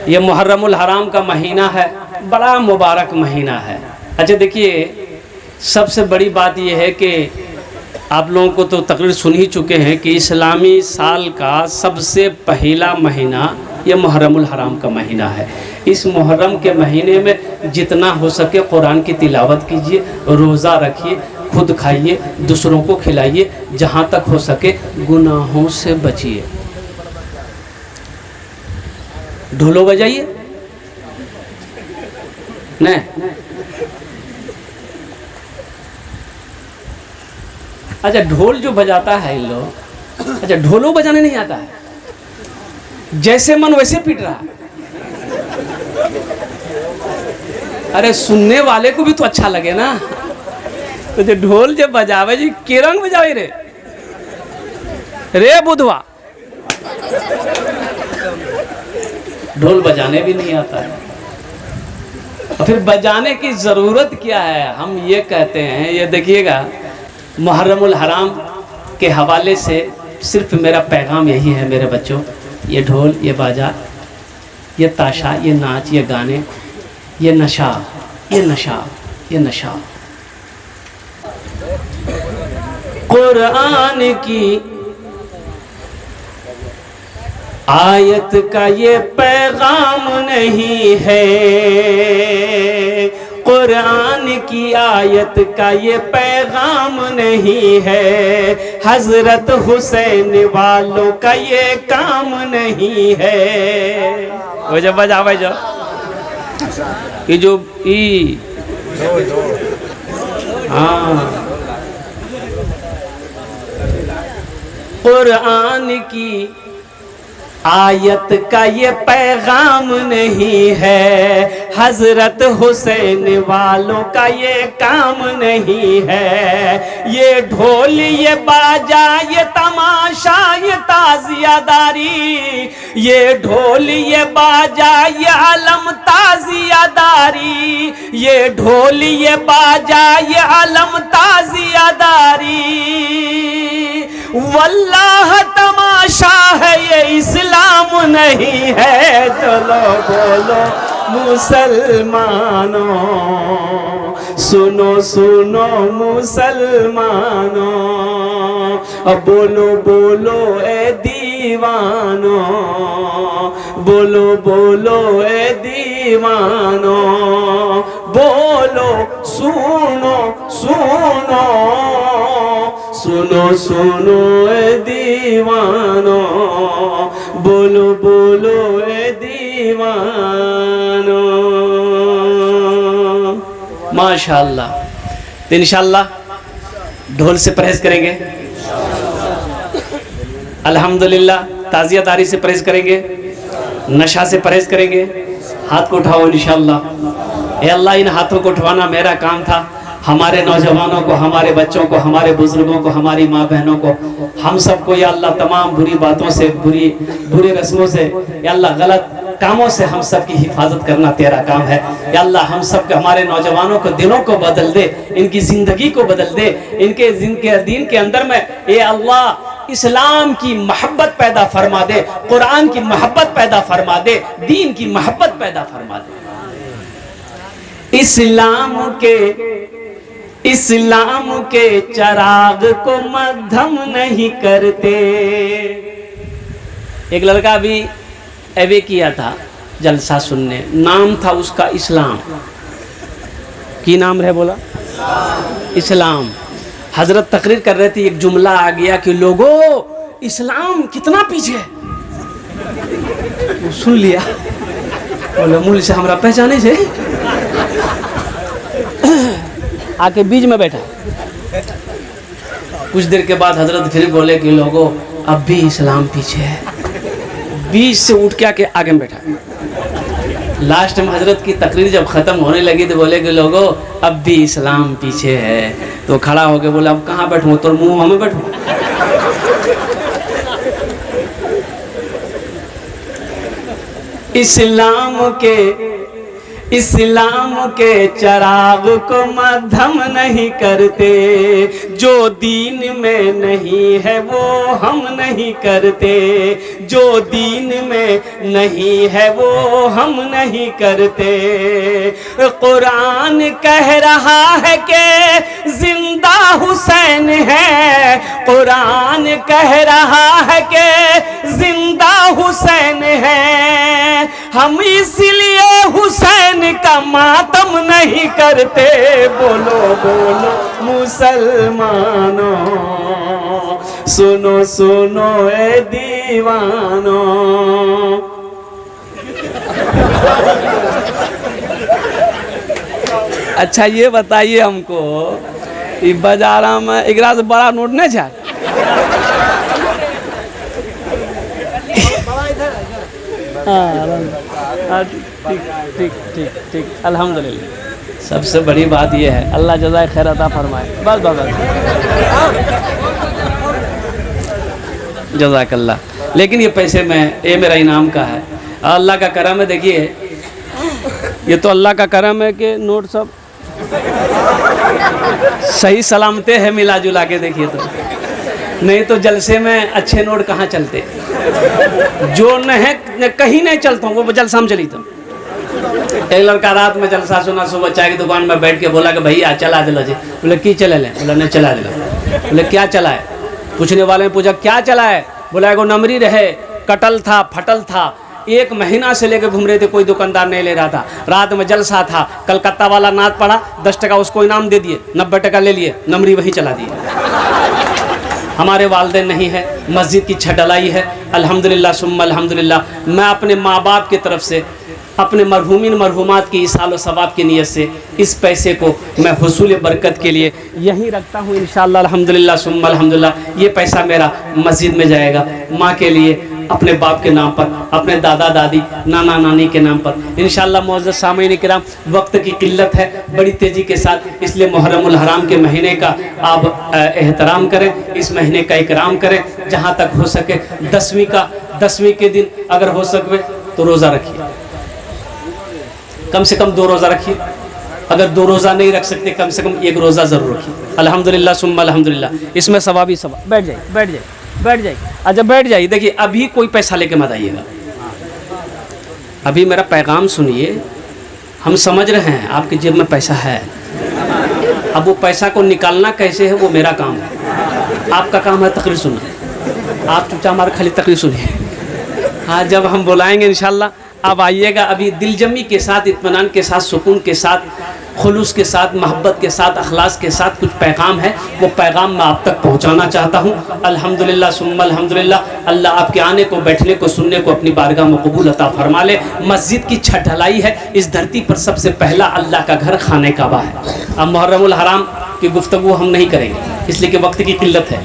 ये मुहर्रमुल हराम का महीना है, बड़ा मुबारक महीना है। अच्छा देखिए, सबसे बड़ी बात यह है कि आप लोगों को तो तकरीर सुन ही चुके हैं कि इस्लामी साल का सबसे पहला महीना ये मुहर्रमुल हराम का महीना है। इस मुहर्रम के महीने में जितना हो सके कुरान की तिलावत कीजिए, रोज़ा रखिए, खुद खाइए, दूसरों को खिलाइए, जहाँ तक हो सके गुनाहों से बचिए। ढोलो बजाइए नहीं। अच्छा ढोल जो बजाता है इन लोग, अच्छा ढोलो बजाने नहीं आता है, जैसे मन वैसे पीट रहा है। अरे सुनने वाले को भी तो अच्छा लगे ना। तो जो ढोल जब बजावे जी के रंग बजावे रे बुधवा, ढोल बजाने भी नहीं आता है। और फिर बजाने की ज़रूरत क्या है? हम ये कहते हैं, ये देखिएगा मुहर्रमुल हराम के हवाले से सिर्फ मेरा पैगाम यही है मेरे बच्चों, ये ढोल, ये बाजा, ये ताशा, ये नाच, ये गाने, ये नशा, ये नशा, ये नशा कुरान की आयत का ये पैगाम नहीं है, कुरान की आयत का ये पैगाम नहीं है, हजरत हुसैन वालों का ये काम नहीं है। वो जब बजावे जो ये जो ई हाँ, कुरान की आयत का ये पैगाम नहीं है, हजरत हुसैन वालों का ये काम नहीं है। ये ढोल, ये बाजा, ये तमाशा, ये ताजियादारी, ये ढोल, ये बाजा, ये अलम ताजियादारी, ये ढोल, ये बाजा, ये अलम ताजियादारी, वल्लाह तमाशा है ये इस्लाम नहीं है। चलो बोलो मुसलमानों, सुनो सुनो मुसलमानों, अब बोलो बोलो ए दीवानो, बोलो बोलो ए दीवानो, बोलो सुनो सुनो सुनो सुनो ए दीवानो, बोलो बोलो ए दीवानो। माशाअल्लाह। तो इंशाअल्लाह ढोल से परहेज करेंगे, अल्हम्दुलिल्लाह ताज़ियादारी से परहेज करेंगे, नशा से परहेज करेंगे। हाथ को उठाओ इंशाअल्लाह। ए अल्लाह, इन हाथों को उठवाना मेरा काम था। हमारे नौजवानों को, हमारे बच्चों को, हमारे बुजुर्गों को, हमारी माँ बहनों को, हम सबको या अल्लाह तमाम बुरी बातों से, बुरी रस्मों से, या अल्लाह गलत कामों से हम सब की हिफाजत करना तेरा काम है। या अल्लाह हम सब के, हमारे नौजवानों को दिलों को बदल दे, इनकी ज़िंदगी को बदल दे, इनके दीन के अंदर में ये अल्लाह इस्लाम की मोहब्बत पैदा फरमा दे, कुरान की मोहब्बत पैदा फरमा दे, दीन की मोहब्बत पैदा फरमा दे। इस्लाम के चराग को मध्यम नहीं करते। एक लड़का भी एवे किया था जलसा सुनने, नाम था उसका इस्लाम। की नाम रहे बोला? इस्लाम। हजरत तकरीर कर रहे थे, एक जुमला आ गया कि लोगों इस्लाम कितना पीछे है। वो सुन लिया, बोले मूल से हमारा पहचाने से आके बीच में बैठा। कुछ देर के बाद हजरत फिर बोले कि लोगों अब भी इस्लाम पीछे है। बीच से उठ के आके आगे में बैठा। लास्ट में हजरत की तकरीर जब ख़त्म होने लगी तो बोले कि लोगों अब भी इस्लाम पीछे है। तो खड़ा होके बोला अब कहाँ बैठूँ, तो मुँह में बैठूँ। इस्लाम के चिराग को मध्यम नहीं करते, जो दीन में नहीं है वो हम नहीं करते, जो दीन में नहीं है वो हम नहीं करते। कुरान कह रहा है कि जिंदा हुसैन है, कुरान कह रहा है कि जिंदा हुसैन है, हम इसलिए हुसैन का मातम नहीं करते। बोलो बोलो मुसलमानों, सुनो सुनो ए दीवानों। अच्छा ये बताइए हमको, ये बाजारा में एकरा से बड़ा नोट नहीं छा? हाँ ठीक ठीक ठीक ठीक अल्हम्दुलिल्लाह। सबसे बड़ी बात यह है, अल्लाह जज़ाए खैर अता फरमाए। बस बस बस जज़ाकल्लाह। लेकिन ये पैसे में, ये मेरा इनाम का है, अल्लाह का करम है। देखिए ये तो अल्लाह का करम है कि नोट सब सही सलामते हैं मिला जुला के। देखिए तो नहीं तो जलसे में अच्छे नोट कहाँ चलते, जो न है कहीं नहीं चलता हूँ, वो जलसा में चली। तो एक लड़का रात में जलसा सुना, सुबह चाय की दुकान में बैठ के बोला कि भैया चला दिलो जी। बोले की चले लें? बोला नहीं चला दिलो। बोले क्या चला है? पूछने वाले ने पूछा क्या चला है? बोला एगो नमरी रहे, कटल था, फटल था, 1 महीना से लेकर घूम रहे थे, कोई दुकानदार नहीं ले रहा था। रात में जलसा था, कलकत्ता वाला नाच पड़ा, 10 टका उसको इनाम दे दिए, 90 टका ले लिए, नमरी वहीं चला दिए। हमारे वालिदैन नहीं है, मस्जिद की छत डलाई है, अल्हम्दुलिल्लाह सुम्मा अल्हम्दुलिल्लाह। मैं अपने माँ बाप की तरफ से, अपने मरहूमिन मरहूमात की इसाल व सवाब की नीयत से इस पैसे को मैं हुसूल बरकत के लिए यहीं रखता हूँ इंशाअल्लाह अल्हम्दुलिल्लाह सुम्मा अल्हम्दुलिल्लाह। ये पैसा मेरा मस्जिद में जाएगा, माँ के लिए, अपने बाप के नाम पर, अपने दादा दादी नाना नानी के नाम पर इंशाअल्लाह। मुअज़्ज़ज़ सामीन किराम, वक्त की किल्लत है बड़ी तेज़ी के साथ, इसलिए मुहर्रमुल हराम के महीने का आप एहतराम करें, इस महीने का इकराम करें। जहाँ तक हो सके 10वीं के दिन अगर हो सके तो रोज़ा रखिए, कम से कम 2 रोज़ा रखिए। अगर 2 रोज़ा नहीं रख सकते, कम से कम 1 रोज़ा ज़रूर रखिए। अल्हम्दुलिल्लाह सुम्मा अल्हम्दुलिल्लाह। इसमें सवाब ही सवाब। बैठ जाइए बैठ जाइए बैठ जाइए। अच्छा बैठ जाइए। देखिए अभी कोई पैसा लेके मत आइएगा, अभी मेरा पैगाम सुनिए। हम समझ रहे हैं आपकी जेब में पैसा है, अब वो पैसा को निकालना कैसे है वो मेरा काम है, आपका काम है तकरीर सुनना। आप चुपचाप हमारे खाली तकरीर सुनिए। हाँ जब हम बुलाएंगे इंशाल्लाह आप आइएगा। अभी दिलजमी के साथ, इत्मीनान के साथ, सुकून के साथ, खुलूस के साथ, मोहब्बत के साथ, अखलास के साथ कुछ पैगाम है, वो पैगाम मैं आप तक पहुंचाना चाहता हूं। अल्हम्दुलिल्लाह सुम्मा अल्हम्दुलिल्लाह। अल्लाह आपके आने को, बैठने को, सुनने को अपनी बारगाह में कबूल अता फरमा ले। मस्जिद की छत ढलाई है, इस धरती पर सबसे पहला अल्लाह का घर खाने काबा है। अब मुहर्रमुल हराम की गुफ्तगू हम नहीं करेंगे इसलिए कि वक्त की किल्लत है।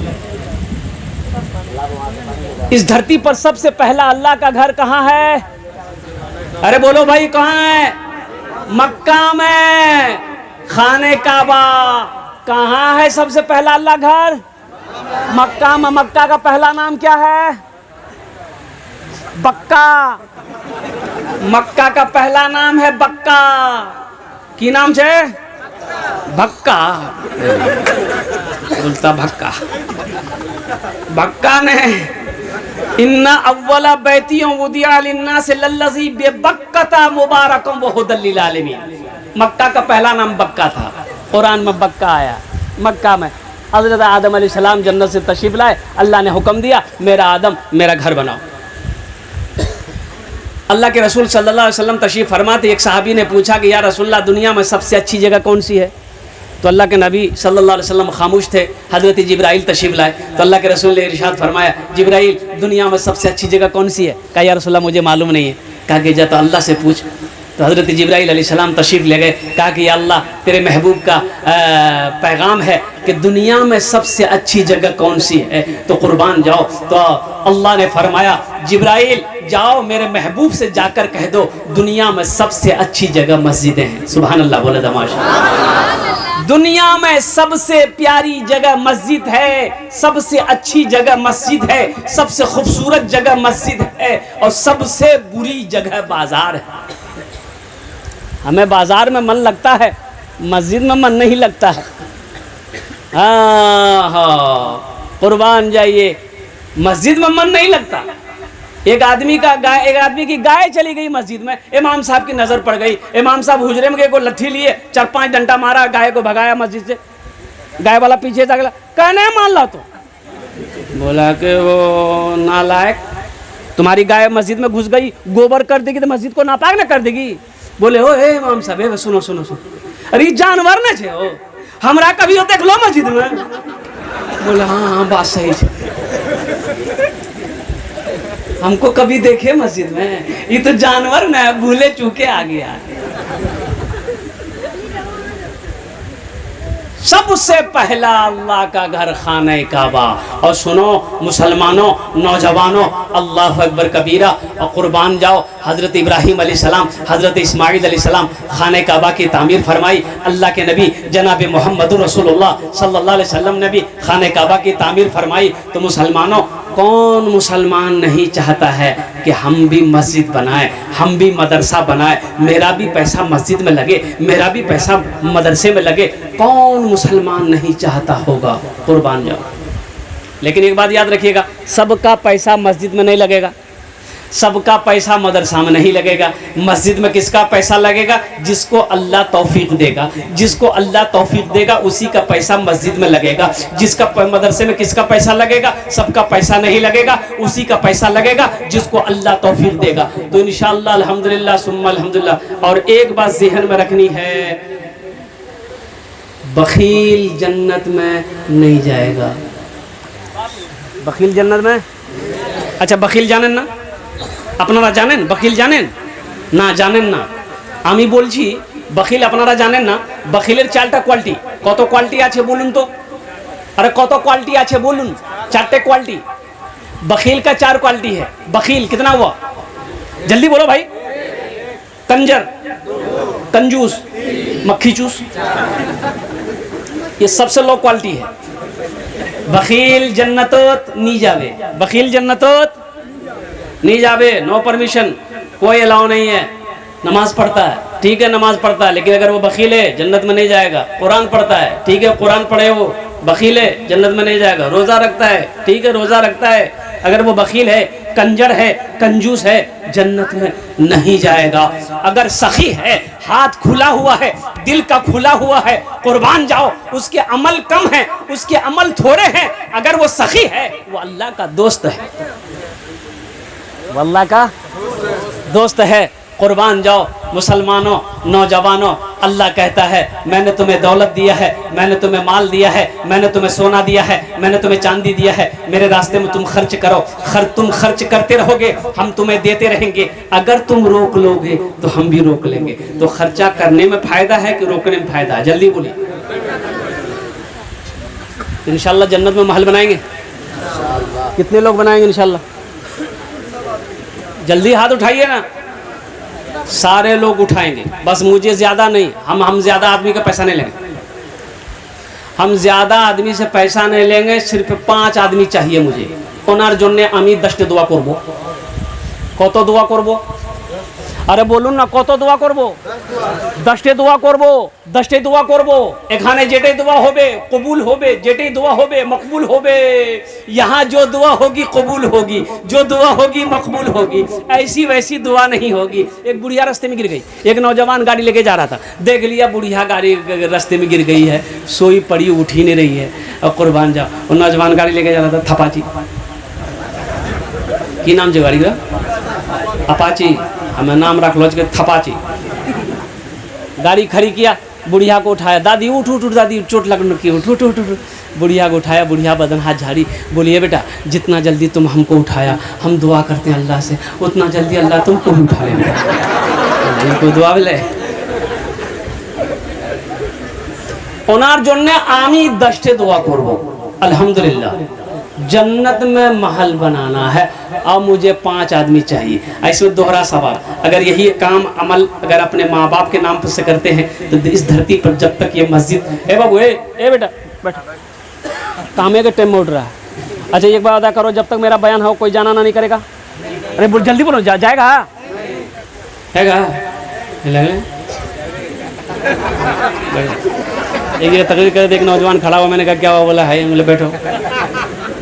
इस धरती पर सबसे पहला अल्लाह का घर कहाँ है? अरे बोलो भाई कहाँ है? मक्का में खाने काबा। कहाँ है सबसे पहला अल्लाह घर? मक्का में। मक्का का पहला नाम क्या है? बक्का। मक्का का पहला नाम है बक्का। की नाम से? भक्का। बोलता भक्का। भक्का ने इन्ना अव्वला बैतियों वुदिया लिन्नास लल्लज़ी बेबक्कता मुबारकम व हुदल लिल आलमीन। मक्का का पहला नाम बक्का था, कुरान में बक्का आया। मक्का में हज़रत आदम अलैहिस्सलाम जन्नत से तशरीफ़ लाए, अल्लाह ने हुक्म दिया मेरा आदम मेरा घर बनाओ। अल्लाह के रसूल सल्लल्लाहु अलैहि वसल्लम तशरीफ़ फरमाते, एक सहाबी ने पूछा कि या रसूलल्लाह दुनिया में सबसे अच्छी जगह कौन सी है? तो अल्लाह के नबी सल्लल्लाहु अलैहि वसल्लम खामोश थे। हज़रत जिब्राइल तशरीफ़ लाए तो अल्लाह के रसूल ने इरशाद फरमाया, जिब्राइल दुनिया में सबसे अच्छी जगह कौन सी है? कहा या रसूलल्लाह मुझे मालूम नहीं है। कहा कि जा तो अल्लाह से पूछ। तो हज़रत जिब्राइल अलैहिस्सलाम तशरीफ़ ले गए। कहा कि या अल्लाह तेरे महबूब का पैगाम है कि दुनिया में सबसे अच्छी जगह कौन सी है, तो कुर्बान जाओ। तो अल्लाह ने फरमाया जिब्राइल जाओ मेरे महबूब से जाकर कह दो दुनिया में सबसे अच्छी जगह मस्जिदें हैं। सुभान अल्लाह बोले दमाशा। दुनिया में सबसे प्यारी जगह मस्जिद है, सबसे अच्छी जगह मस्जिद है, सबसे खूबसूरत जगह मस्जिद है और सबसे बुरी जगह बाजार है। हमें बाज़ार में मन लगता है, मस्जिद में मन नहीं लगता है। हाँ, कुर्बान जाइए, मस्जिद में मन नहीं लगता। एक आदमी की गाय चली गई मस्जिद में, इमाम साहब की नज़र पड़ गई। इमाम साहब हुजरे में गए, को लट्ठी लिए 4-5 डंडा मारा, गाय को भगाया मस्जिद से। गाय वाला पीछे जा गया, कहने मान ला तो बोला कि वो नालायक, तुम्हारी गाय मस्जिद में घुस गई, गोबर कर देगी तो मस्जिद को नापाक ना कर देगी। बोले हो ए इमाम साहब, सुनो सुनो सुनो, अरे जानवर न छे हो, हमरा कभी हो देख लो मस्जिद में। बोले हाँ बात सही है, हमको कभी देखे मस्जिद में, ये तो जानवर न भूले चूके आ गया। सबसे पहला अल्लाह का घर खाने काबा। और सुनो मुसलमानों, नौजवानों, अल्लाह अकबर कबीरा, और कुर्बान जाओ। हज़रत इब्राहीम अलैहिस्सलाम, हज़रत इस्माईल अलैहिस्सलाम खाने काबा की तामीर फरमाई। अल्लाह के नबी जनाब मोहम्मद रसूलुल्लाह सल्लल्लाहु अलैहि वसल्लम ने भी खाने काबा की तामीर फरमाई। तो मुसलमानों, कौन मुसलमान नहीं चाहता है कि हम भी मस्जिद बनाएं, हम भी मदरसा बनाएं, मेरा भी पैसा मस्जिद में लगे, मेरा भी पैसा मदरसे में लगे। कौन मुसलमान नहीं चाहता होगा? कुर्बान जाओ। लेकिन एक बात याद रखिएगा, सबका पैसा मस्जिद में नहीं लगेगा, सबका पैसा मदरसा में नहीं लगेगा। मस्जिद में किसका पैसा लगेगा? जिसको अल्लाह तौफीक देगा, जिसको अल्लाह तौफीक देगा उसी का पैसा मस्जिद में लगेगा। जिसका मदरसे में किसका पैसा लगेगा? सबका पैसा नहीं लगेगा, उसी का पैसा लगेगा जिसको अल्लाह तौफीक देगा। तो इंशाअल्लाह अल्हम्दुलिल्लाह सुम्मा अल्हम्दुलिल्लाह। और एक बात ज़हन में रखनी है, बखील जन्नत में नहीं जाएगा। बखील जन्नत में, अच्छा बखील जानें ना, আপনারা জানেন বখিল জানেন না? জানেন না। আমি বলছি বখিল আপনারা জানেন না। বখিলের 4টা কোয়ালিটি। কত কোয়ালিটি আছে বলুন তো? अरे কত क्वालिटी আছে बोलूं? 4टे क्वालिटी। बखील का 4 क्वालिटी है। बखील कितना हुआ? जल्दी बोलो भाई। कंजर, कंजूस, मक्खी चूस, ये सबसे लो क्वालिटी है। बखील जन्नतोत नहीं जावे, बखील जन्नतोत नहीं जावे, नो परमिशन, कोई अलाउ नहीं है। नमाज पढ़ता है, ठीक है नमाज पढ़ता है, लेकिन अगर वो बखील है जन्नत में नहीं जाएगा। कुरान पढ़ता है, ठीक है कुरान पढ़े, वो बखील है जन्नत में नहीं जाएगा। रोज़ा रखता है, ठीक है रोज़ा रखता है, अगर वो बखील है, कंजर है, कंजूस है, जन्नत में नहीं जाएगा। अगर सखी है, हाथ खुला हुआ है, दिल का खुला हुआ है, कुर्बान जाओ, उसके अमल कम है, उसके अमल थोड़े हैं, अगर वो सखी है, वो अल्लाह का दोस्त है, अल्लाह का दोस्त है। कुर्बान जाओ मुसलमानों, नौजवानों, अल्लाह कहता है मैंने तुम्हें दौलत दिया है, मैंने तुम्हें माल दिया है, मैंने तुम्हें सोना दिया है, मैंने तुम्हें चांदी दिया है, मेरे रास्ते में तुम खर्च करो। तुम खर्च करते रहोगे, हम तुम्हें देते रहेंगे। अगर तुम रोक लोगे तो हम भी रोक लेंगे। तो खर्चा करने में फ़ायदा है कि रोकने में फ़ायदा है? जल्दी बोलिए। इंशाल्लाह जन्नत में महल बनाएंगे। कितने लोग बनाएंगे इंशाल्लाह? जल्दी हाथ उठाइए ना। सारे लोग उठाएंगे, बस मुझे ज़्यादा नहीं, हम ज़्यादा आदमी का पैसा नहीं लेंगे। हम ज़्यादा आदमी से पैसा नहीं लेंगे, सिर्फ 5 आदमी चाहिए मुझे। ओनार जोन्ने आमी 10टे दुआ करबो। कत दुआ करबो? अरे बोलून ना, कत दुआ करबो? 10टे दुआ करबो, 10टे दुआ करबो। एखाने जेटे दुआ होबे कबूल होबे, जेटे दुआ होबे मकबूल होबे। यहाँ जो दुआ होगी कबूल होगी, जो दुआ होगी मकबूल होगी, ऐसी वैसी दुआ नहीं होगी। एक बुढ़िया रास्ते में गिर गई, एक नौजवान गाड़ी लेके जा रहा था, देख लिया बुढ़िया गाड़ी रास्ते में गिर गई है, सोई पड़ी, उठ ही नहीं रही है। और कुर्बान जाओ, वो नौजवान गाड़ी लेके जा रहा था, थपाची की नाम जो गाड़ी का अपाची, हमें नाम रख लो थपाची। गाड़ी खड़ी किया, बुढ़िया को उठाया, दादी उठ उठ उठ, दादी चोट लगने की, उठ उठ उठ उठ। बुढ़िया को उठाया, बुढ़िया बदन हाथ झाड़ी, बोलिए बेटा जितना जल्दी तुम हमको उठाया, हम दुआ करते हैं अल्लाह से, उतना जल्दी अल्लाह तुमको भी उठा लेगा। कोई दुआ बोले ओनार जोन्ने आमी 10टे दुआ करबो। अल्हम्दुलिल्लाह जन्नत में महल बनाना है, अब मुझे 5 आदमी चाहिए। ऐसे दोहरा सवाल, अगर यही काम अमल अगर अपने माँ बाप के नाम पर से करते हैं तो इस धरती पर जब तक ये मस्जिद, ए बाबू ए बेटा बैठो, कामे के टाइम में उठ रहा है। अच्छा एक बार अदा करो, जब तक मेरा बयान हो कोई जाना ना नहीं करेगा। अरे जल्दी बोलो, जाएगा एक जगह तकरीर कर एक नौजवान खड़ा हुआ, मैंने कहा क्या हुआ? बोला है। बोले बैठो।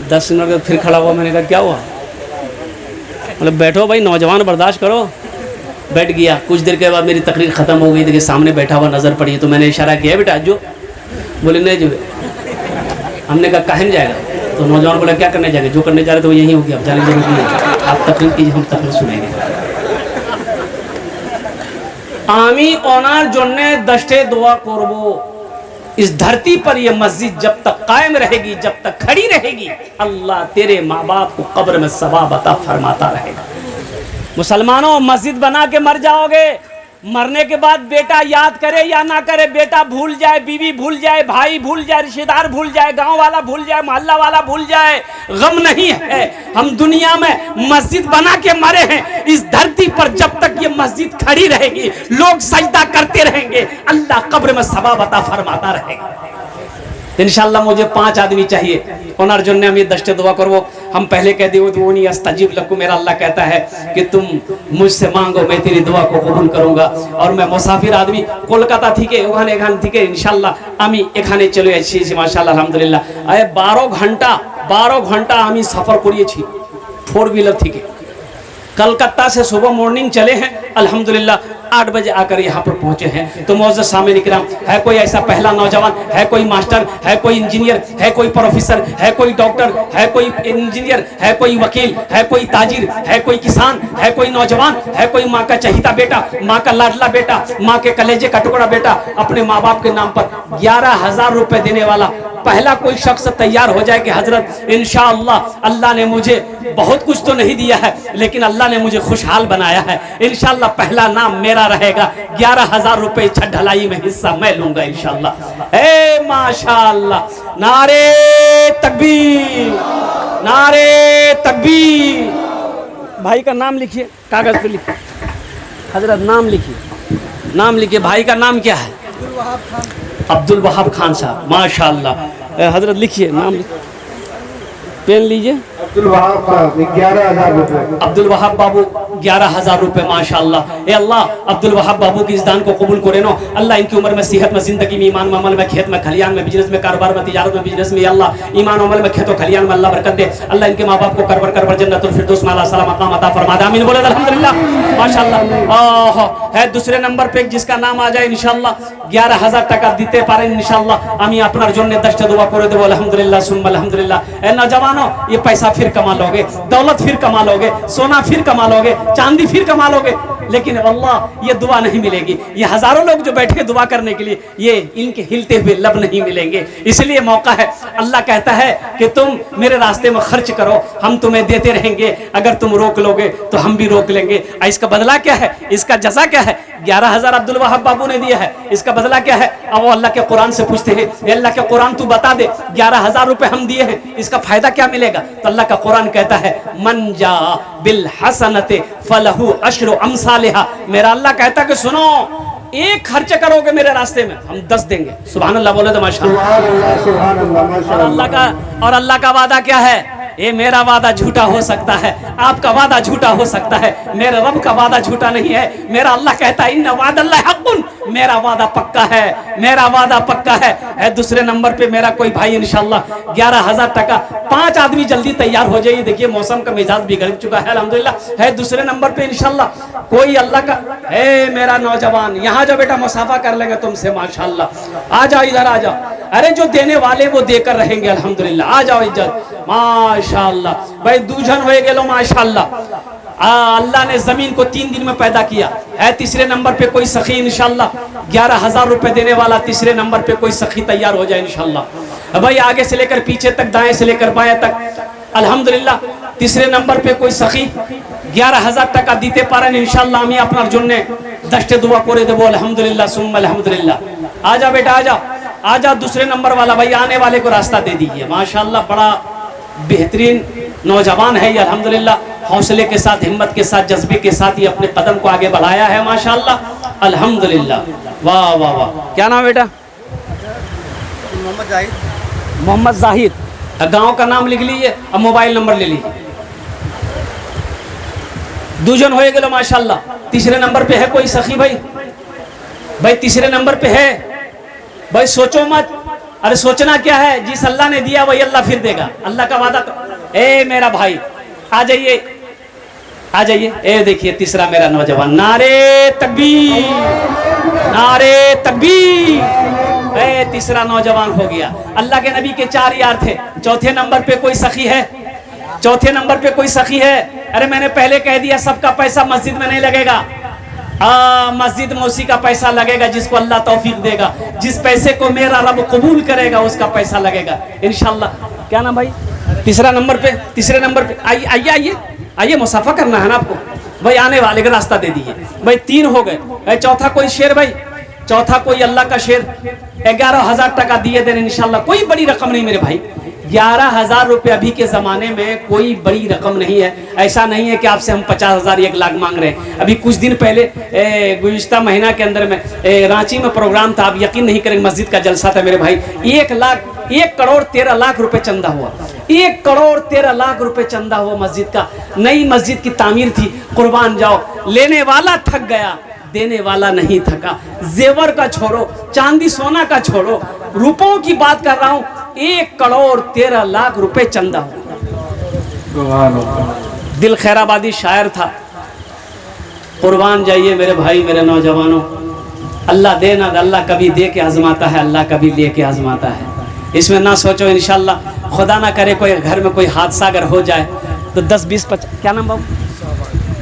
10 मिनट बाद फिर खड़ा हुआ, मैंने कहा क्या हुआ? मतलब बैठो भाई, नौजवान बर्दाश्त करो। बैठ गया। कुछ देर के बाद मेरी तकरीर ख़त्म हो गई। देखिए सामने बैठा हुआ नज़र पड़ी, तो मैंने इशारा किया बेटा जो। बोले नहीं जो। हमने कहा कहाँ जाएगा? तो नौजवान बोला क्या करने जाएंगे? जो करने जा रहे थे वो यही हो गया, अब जाने की जरूरत नहीं है, आप तकरीर कीजिए, हम तकरीर सुनेंगे। आमी ओनार जोने दस्ते दुआ करबो। इस धरती पर ये मस्जिद जब तक कायम रहेगी, जब तक खड़ी रहेगी, अल्लाह तेरे माँ बाप को कब्र में सवाब अता फरमाता रहेगा। मुसलमानों, मस्जिद बना के मर जाओगे, मरने के बाद बेटा याद करे या ना करे, बेटा भूल जाए, बीवी भूल जाए, भाई भूल जाए, रिश्तेदार भूल जाए, गांव वाला भूल जाए, मोहल्ला वाला भूल जाए, गम नहीं है। हम दुनिया में मस्जिद बना के मरे हैं। इस धरती पर जब तक ये मस्जिद खड़ी रहेगी, लोग सजदा करते रहेंगे, अल्लाह कब्र में सवाब अता फरमाता रहेगा। इंशाअल्लाह मुझे 5 आदमी चाहिए। ओनर जो ने हम ये दस्ते दुआ करो, हम पहले कह दिए वो नहीं अस्तजीब लकू। मेरा अल्लाह कहता है कि तुम मुझसे मांगो, मैं तेरी दुआ को कबूल करूंगा। और मैं मुसाफिर आदमी कोलकाता थी के ओखाने एखान थी के इंशाअल्लाह आमी एखाने चले যাচ্ছি माशाअल्लाह अल्हम्दुलिल्लाह। आए 12 घंटा आमी सफर करिएছি 4 व्हीलर थी के। कलकत्ता से सुबह मॉर्निंग चले हैं, अल्हम्दुलिल्लाह 8 बजे आकर यहाँ पर पहुँचे हैं। तो मौजूद सामने इकराम, है कोई ऐसा पहला नौजवान, है कोई मास्टर, है कोई इंजीनियर, है कोई प्रोफेसर, है कोई डॉक्टर, है कोई इंजीनियर, है कोई वकील, है कोई ताजिर, है कोई किसान, है कोई नौजवान, है कोई माँ का चहीता बेटा, माँ का लाडला बेटा, माँ के कलेजे का टुकड़ा बेटा, अपने माँ बाप के नाम पर 11,000 रुपए देने वाला पहला कोई शख्स तैयार हो जाए कि हजरत इंशाअल्लाह अल्लाह ने मुझे बहुत कुछ तो नहीं दिया है, लेकिन अल्लाह ने मुझे खुशहाल बनाया है, इंशाअल्लाह पहला नाम मेरा रहेगा, 11,000 रुपए छत ढलाई में हिस्सा मैं लूंगा इंशाअल्लाह। ए माशाअल्लाह, नारे तकबीर, नारे तकबीर। भाई का नाम लिखिए, कागज पे लिखिए, हजरत नाम लिखिए, नाम लिखिए। भाई का नाम क्या है? अब्दुल वहाब खान साहब, माशाअल्लाह। हजरत लिखिए नाम, पेन लीजिए। अब्दुल वहाब साहब 11,000 रुपए। अब्दुल वहाब बाबू 11,000 रुपए, माशाअल्लाह। ए अल्लाह अब्दुल वहाब बाबू की इस दान को कबूल करे नो अल्लाह। इनकी उम्र में, सेहत में, जिंदगी में, ईमान में, अमल में, खेत में, खलियान में, बिजनेस में, कारोबार में, तिजारत में, बिजनेस में, अल्लाह ईमान अमल में, खेतों खलियान में अल्लाह बरकत दे। अल्लाह इनके माँ बाप को करवर करवर जन्नतुल फिरदौस में अल्लाह सलाम मकाम अता फरमा दे। आमीन बोले अल्हम्दुलिल्लाह, माशाअल्लाह। है दूसरे नंबर पे जिसका नाम आ जाए इंशाअल्लाह 11,000 টাকা দিতে পারেন इंशाअल्लाह। আমি আপনার জন্য 10টা দোয়া করে দেব अल्हम्दुलिल्लाह सुम्मा अल्हम्दुलिल्लाह। ए नौजवानों, ये पैसा फिर कमा लोगे, दौलत फिर कमा लोगे, सोना फिर कमा लोगे, चांदी फिर कमा लोगे, लेकिन अल्लाह ये दुआ नहीं मिलेगी। ये हजारों लोग जो बैठे दुआ करने के लिए, ये इनके हिलते हुए लब नहीं मिलेंगे। इसलिए मौका है, अल्लाह कहता है कि तुम मेरे रास्ते में खर्च करो, हम तुम्हें देते रहेंगे, अगर तुम रोक लोगे तो हम भी रोक लेंगे। इसका बदला क्या है? इसका जजा क्या है? 11,000 अब्दुल वहाब बाबू ने दिया है, इसका बदला क्या है? अब वो अल्लाह के कुरान से पूछते हैं, अल्लाह के कुरान तू बता दे, 11,000 रुपए हम दिए हैं, इसका फायदा क्या मिलेगा? तो अल्लाह का कुरान कहता है मन जा बिल हसनते फलहु अशरु अमसालिहा। मेरा अल्लाह कहता है कि सुनो, एक खर्च करोगे मेरे रास्ते में, हम 10 देंगे। सुभान अल्लाह बोले तो माशाअल्लाह। और अल्लाह का वादा क्या है? ये मेरा वादा झूठा हो सकता है, आपका वादा झूठा हो सकता है, मेरे रब का वादा झूठा नहीं है। मेरा अल्लाह कहता है इन्ना वादल्लाहि हक़्क़ुन, मेरा वादा पक्का है, मेरा वादा पक्का है। दूसरे नंबर पे मेरा कोई भाई इंशाअल्लाह 11,000 টাকা, 5 आदमी जल्दी तैयार हो जाइए। देखिए मौसम का मिजाज बिगड़ चुका है अल्हम्दुलिल्लाह। है दूसरे नंबर पे इंशाअल्लाह कोई अल्लाह का है मेरा नौजवान, यहाँ जाओ बेटा, मुसाफा कर लेंगे तुमसे माशाअल्लाह। आ जाओ इधर आ जाओ। अरे जो देने वाले वो देकर रहेंगे अल्हम्दुलिल्लाह। आ जाओ इज्जत माशाअल्लाह। भाई दूजन हो गेलो माशाअल्लाह। अल्लाह ने जमीन को 3 दिन में पैदा किया है। तीसरे नंबर पे कोई सखी इंशाअल्लाह 11,000 रुपए देने वाला, तीसरे नंबर पे कोई सखी तैयार हो जाए इंशाअल्लाह। भाई आगे से लेकर पीछे तक, दाएं से लेकर बाएं तक अल्हम्दुलिल्लाह। तीसरे नंबर पे कोई सखी 11,000 টাকা দিতে পারেন इंशाअल्लाह। আমি আপনার জন্য 10टे दुआ করে দেব अल्हम्दुलिल्लाह सुम्मा अल्हम्दुलिल्लाह। आ जा बेटा, आ जा, आ जा। दूसरे नंबर वाला भाई आने वाले को रास्ता दे दीजिए माशाअल्लाह। बड़ा बेहतरीन नौजवान है ये अल्हम्दुलिल्लाह। हौसले के साथ, हिम्मत के साथ, जज्बे के साथ ये अपने कदम को आगे बढ़ाया है माशाअल्लाह अल्हम्दुलिल्लाह। वाह वाह वाह। क्या नाम बेटा? मोहम्मद जाहिद। मोहम्मद जाहिद, गांव का नाम लिख लीजिए, अब मोबाइल नंबर ले लीजिए। दूजन हो गए माशाअल्लाह। तीसरे नंबर पे है कोई सखी भाई? भाई तीसरे नंबर पे है। भाई सोचो मत, अरे सोचना क्या है, जिस अल्लाह ने दिया वही अल्लाह फिर देगा, अल्लाह का वादा। ए मेरा भाई आ जाइए, आ जाइए। ए देखिए तीसरा मेरा नौजवान, नारे तकबीर, नारे तकबीर। ए तीसरा नौजवान हो गया। अल्लाह के नबी के 4 यार थे। चौथे नंबर पे कोई सखी है? चौथे नंबर पे कोई सखी है? अरे मैंने पहले कह दिया सबका पैसा मस्जिद में नहीं लगेगा। मस्जिद में उसी का पैसा लगेगा जिसको अल्लाह तौफीक देगा। जिस पैसे को मेरा रब कबूल करेगा उसका पैसा लगेगा इंशाल्लाह। क्या नाम भाई? तीसरा नंबर पे, तीसरे नंबर पे आइए, आइए आइए आइए, मुसाफा करना है ना आपको भाई, आने वाले का रास्ता दे दीजिए भाई। 3 हो गए। चौथा कोई शेर भाई? चौथा कोई अल्लाह का शेर? 11,000 टका दिए देने इंशाल्लाह। कोई बड़ी रकम नहीं मेरे भाई, 11,000 रुपये अभी के ज़माने में कोई बड़ी रकम नहीं है। ऐसा नहीं है कि आपसे हम 50,000 1 लाख मांग रहे हैं। अभी कुछ दिन पहले गुज़िश्ता महीना के अंदर में रांची में प्रोग्राम था। आप यकीन नहीं करेंगे, मस्जिद का जलसा था मेरे भाई। 1 करोड़ 13 लाख रुपए चंदा हुआ। 1 करोड़ 13 लाख रुपए चंदा हुआ मस्जिद का। नई मस्जिद की तामीर थी। कुर्बान जाओ, लेने वाला थक गया, देने वाला नहीं थका। जेवर का छोड़ो, चांदी सोना का छोड़ो, रुपयों की बात कर रहा हूँ। 1 करोड़ 13 लाख रुपए चंदा हुआ। दिल खैराबादी शायर था। कुर्बान जाइए मेरे भाई, मेरे नौजवानों। अल्लाह दे ना, अल्लाह कभी दे के आजमाता है, अल्लाह कभी ले के आजमाता है। इसमें ना सोचो, इंशाल्लाह खुदा ना करे कोई घर में कोई हादसा अगर हो जाए तो 10 20 50। क्या नाम बाबू?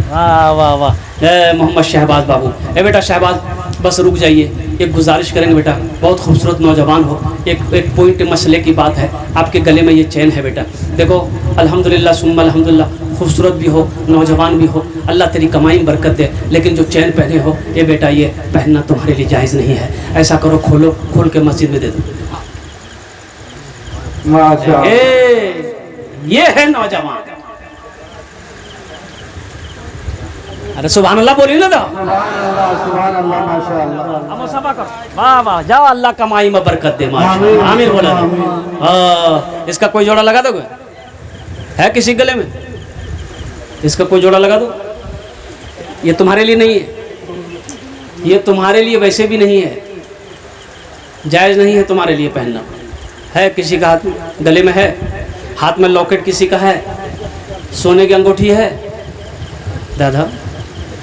वाह वाह वाह, मोहम्मद शहबाज बाबू। ए बेटा शहबाज बस रुक जाइए, एक गुजारिश करेंगे बेटा, बहुत खूबसूरत नौजवान हो। एक पॉइंट मसले की बात है, आपके गले में ये चैन है बेटा। देखो अल्हम्दुलिल्लाह सुम्मा अल्हम्दुलिल्लाह, खूबसूरत भी हो, नौजवान भी हो, अल्लाह तेरी कमाई में बरकत दे। लेकिन जो चैन पहने हो ये बेटा, ये पहनना तुम्हारे लिए जायज़ नहीं है। ऐसा करो, खोलो, खोल के मस्जिद में दे दो। ये है नौजवान। अरे सुभान अल्लाह बोली ना, वाह वाह, जाओ अल्लाह कमाई में बरकत दे। आमीन बोला। इसका कोई जोड़ा लगा दोगे? है किसी गले में? इसका कोई जोड़ा लगा दो। ये तुम्हारे लिए नहीं है, ये तुम्हारे लिए वैसे भी नहीं है, जायज़ नहीं है तुम्हारे लिए पहनना। है किसी का हाथ में, गले में है, हाथ में लॉकेट किसी का है, सोने की अंगूठी है। दादा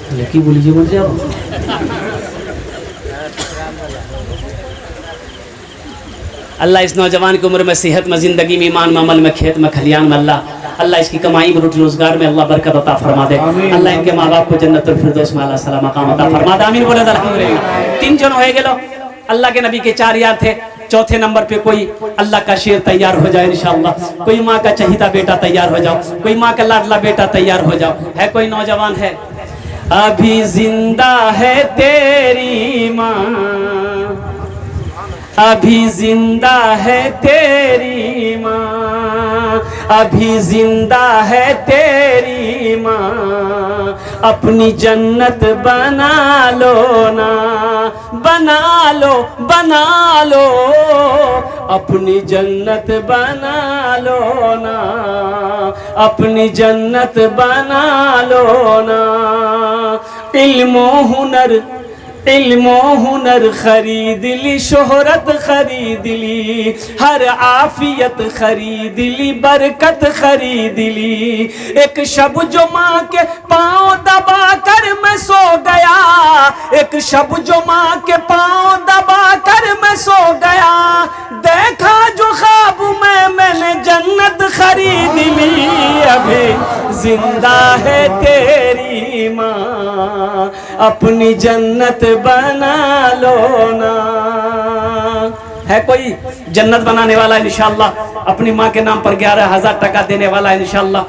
लड़की बोलिए, बोल जाओ। अल्लाह इस नौजवान की उम्र में, सेहत में, ज़िंदगी में, ईमान में, अमल में, खेत में, खलियान में, अल्लाह इसकी कमाई में, रोटी रोजगार में अल्लाह बरकत अता फरमा दे। अल्लाह इनके माँ बाप को जन्नतुल फिरदौस में अल्लाह सलाम मकाम अता फरमा दे। आमीन बोले अल्हम्दुलिल्लाह। 3 जन हो गेलो। अल्लाह के नबी के 4 यार थे। चौथे नंबर पे कोई अल्लाह का शेर तैयार हो जाए इंशाअल्लाह। कोई माँ का चहीता बेटा तैयार हो जाओ, कोई माँ का लाडला बेटा तैयार हो जाओ। है कोई नौजवान है? अभी जिंदा है तेरी माँ, अभी जिंदा है तेरी माँ, अभी जिंदा है तेरी माँ, अपनी जन्नत बना लो ना, बना लो, बना लो, अपनी जन्नत बना लो ना, अपनी जन्नत बना लो ना। इल्मो हुनर, इल्मो हुनर खरीद ली, शोहरत खरीद ली, हर आफियत खरीद ली, बरकत खरीद ली। एक शब जो माँ के पाँव दबा कर मैं सो गया, एक शब जो माँ के पाँव दबा कर मैं सो गया, देखा जो ख्वाब में मैंने जन्नत खरीद ली। अभी जिंदा है तेरी माँ, अपनी जन्नत बना लो ना। है कोई जन्नत बनाने वाला इंशाअल्लाह, अपनी माँ के नाम पर 11,000 टका देने वाला इंशाअल्लाह।